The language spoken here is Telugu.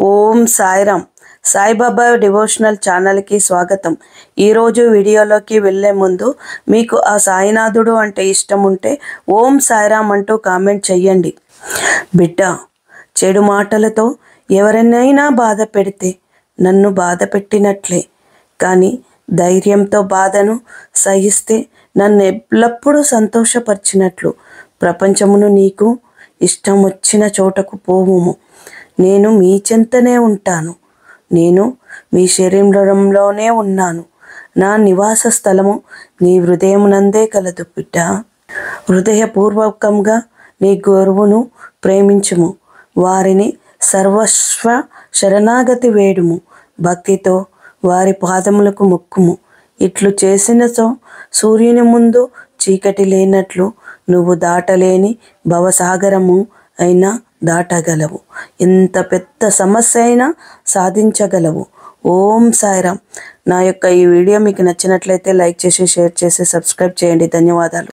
ఓం సాయిరామ్. సాయిబాబా డివోషనల్ ఛానల్కి స్వాగతం. ఈరోజు వీడియోలోకి వెళ్ళే ముందు మీకు ఆ సాయినాథుడు అంటే ఇష్టం ఉంటే ఓం సాయిరామ్ అంటూ కామెంట్ చెయ్యండి. బిడ్డ, చెడు మాటలతో ఎవరినైనా బాధ పెడితే నన్ను బాధ పెట్టినట్లే, కానీ ధైర్యంతో బాధను సహిస్తే నన్ను ఎల్లప్పుడూ సంతోషపరిచినట్లు. ప్రపంచమును నీకు ఇష్టం వచ్చిన చోటకు పోవుము. నేను మీ చెంతనే ఉంటాను. నేను మీ శరీరంలోనే ఉన్నాను. నా నివాస స్థలము నీ హృదయమునందే కలదు. బిడ్డ, హృదయపూర్వకంగా నీ గురువును ప్రేమించుము. వారిని సర్వస్వ శరణాగతి వేడుము. భక్తితో వారి పాదములకు మొక్కుము. ఇట్లు చేసినచో సూర్యుని ముందు చీకటి లేనట్లు నువ్వు దాటలేని భవసాగరము అయినా దాటగలవు. ఎంత పెద్ద సమస్య అయినా సాధించగలవు. ఓం సాయిరామ్. నా యొక్క ఈ వీడియో మీకు నచ్చినట్లయితే లైక్ చేసి, షేర్ చేసి, సబ్స్క్రైబ్ చేయండి. ధన్యవాదాలు.